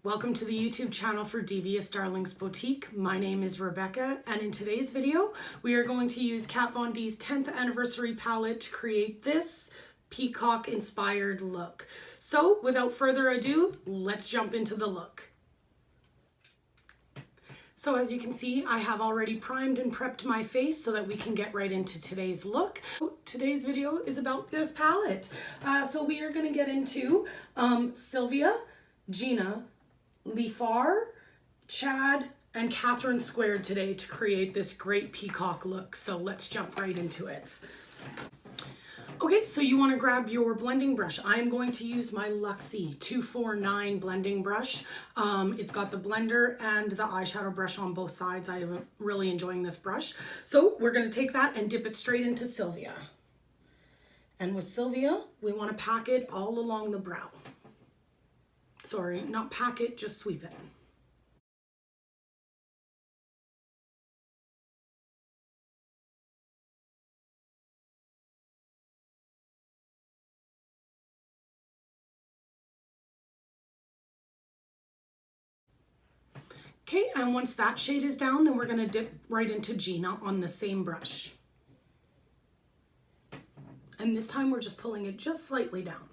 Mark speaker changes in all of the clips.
Speaker 1: Welcome to the YouTube channel for Devious Darlings Boutique. My name is Rebecca, and in today's video, we are going to use Kat Von D's 10th anniversary palette to create this peacock inspired look. So without further ado, let's jump into the look. So as you can see, I have already primed and prepped my face so that we can get right into today's look. Today's video is about this palette. So we are going to get into Sylvia, Gina, Leafar, Chad, and Catherine squared today to create this great peacock look. So let's jump right into it. Okay, so you want to grab your blending brush. I am going to use my Luxie 249 blending brush. It's got the blender and the eyeshadow brush on both sides. I am really enjoying this brush. So we're going to take that and dip it straight into Sylvia. And with Sylvia, we want to pack it all along the brow. Sorry, not pack it, just sweep it. Okay, and once that shade is down, then we're going to dip right into Gina on the same brush. And this time we're just pulling it just slightly down.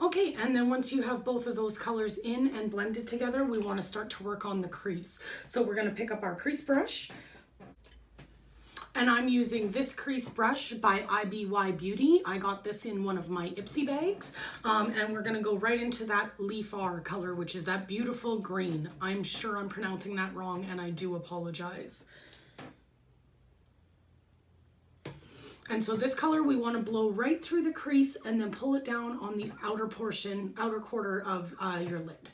Speaker 1: Okay, and then once you have both of those colors in and blended together, we want to start to work on the crease. So we're going to pick up our crease brush. And I'm using this crease brush by IBY Beauty. I got this in one of my Ipsy bags. And we're gonna go right into that Leafar color, which is that beautiful green. I'm sure I'm pronouncing that wrong and I do apologize. And so this color we wanna blow right through the crease and then pull it down on the outer portion, outer quarter of your lid.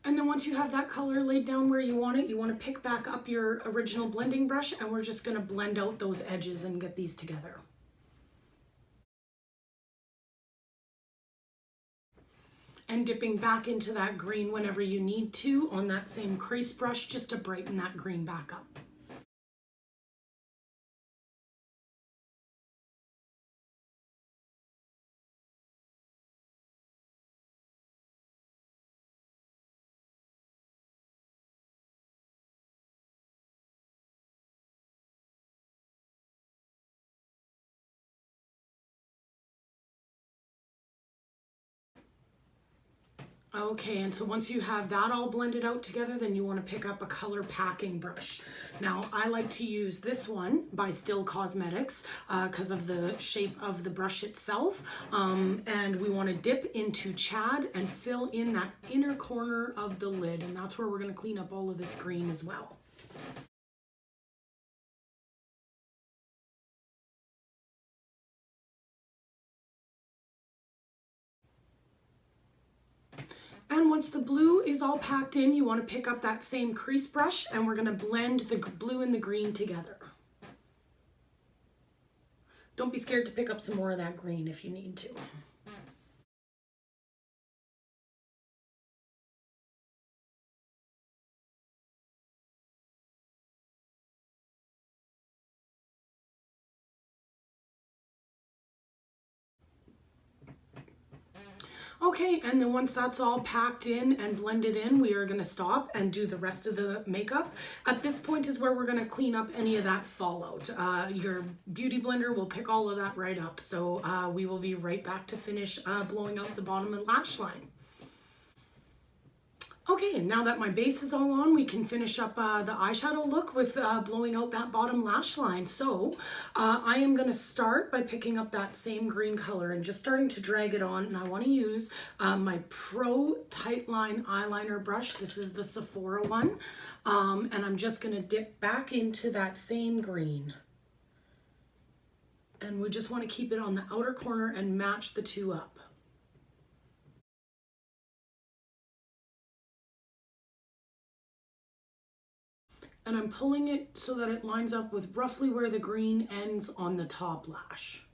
Speaker 1: And then once you have that color laid down where you want to pick back up your original blending brush and we're just going to blend out those edges and get these together. And dipping back into that green whenever you need to on that same crease brush just to brighten that green back up. Okay, and so once you have that all blended out together, then you want to pick up a color packing brush. Now, I like to use this one by Still Cosmetics because of the shape of the brush itself. And we want to dip into Chad and fill in that inner corner of the lid. And that's where we're going to clean up all of this green as well. And once the blue is all packed in, you want to pick up that same crease brush and we're going to blend the blue and the green together. Don't be scared to pick up some more of that green if you need to. Okay, and then once that's all packed in and blended in, we are going to stop and do the rest of the makeup. At this point is where we're going to clean up any of that fallout. Your beauty blender will pick all of that right up. So we will be right back to finish blowing out the bottom and lash line. Okay, and now that my base is all on, we can finish up the eyeshadow look with blowing out that bottom lash line. So I am going to start by picking up that same green color and just starting to drag it on. And I want to use my Pro Tightline eyeliner brush. This is the Sephora one. And I'm just going to dip back into that same green. And we just want to keep it on the outer corner and match the two up. And I'm pulling it so that it lines up with roughly where the green ends on the top lash.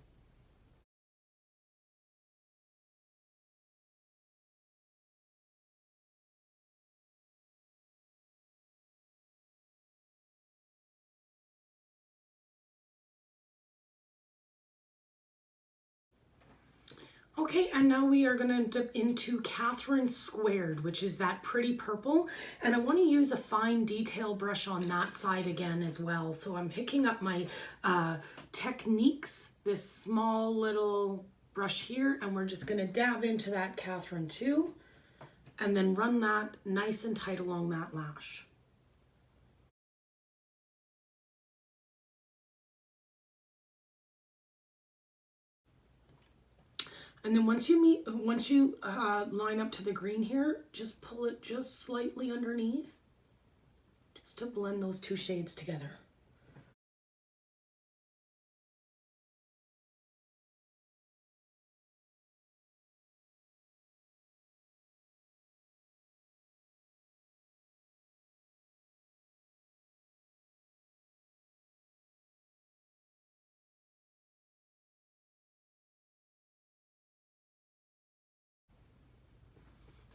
Speaker 1: Okay, and now we are going to dip into Catherine Squared, which is that pretty purple. And I want to use a fine detail brush on that side again as well. So I'm picking up my Techniques, this small little brush here, and we're just going to dab into that Catherine too, and then run that nice and tight along that lash. And then once you line up to the green here, just pull it just slightly underneath, just to blend those two shades together.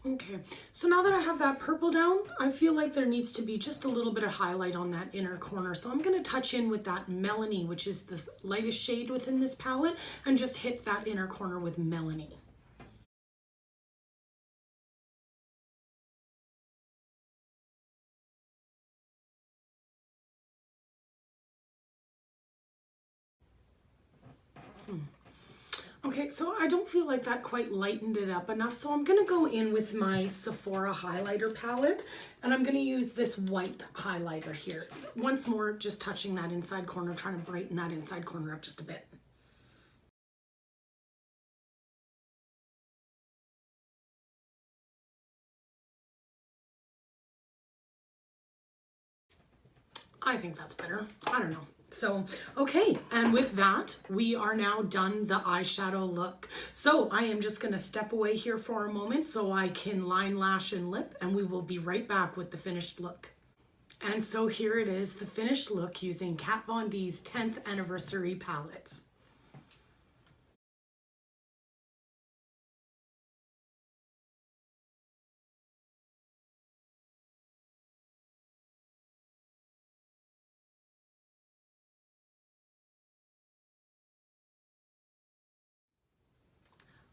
Speaker 1: Okay, so now that I have that purple down, I feel like there needs to be just a little bit of highlight on that inner corner. So I'm going to touch in with that Melanie, which is the lightest shade within this palette, and just hit that inner corner with Melanie. Okay, so I don't feel like that quite lightened it up enough, so I'm going to go in with my Sephora highlighter palette, and I'm going to use this white highlighter here. Once more, just touching that inside corner, trying to brighten that inside corner up just a bit. I think that's better. I don't know. So, okay, and with that, we are now done the eyeshadow look. So I am just gonna step away here for a moment so I can line lash and lip, and we will be right back with the finished look. And so here it is, the finished look using Kat Von D's 10th anniversary palette.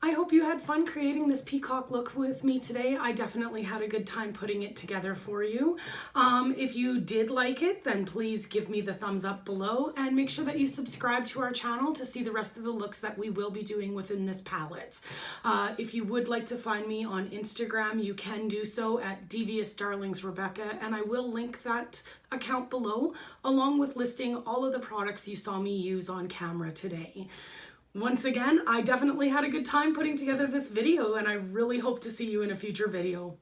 Speaker 1: I hope you had fun creating this peacock look with me today. I definitely had a good time putting it together for you. If you did like it, then please give me the thumbs up below, and make sure that you subscribe to our channel to see the rest of the looks that we will be doing within this palette. If you would like to find me on Instagram, you can do so at Devious Darlings Rebecca, and I will link that account below, along with listing all of the products you saw me use on camera today. Once again, I definitely had a good time putting together this video, and I really hope to see you in a future video.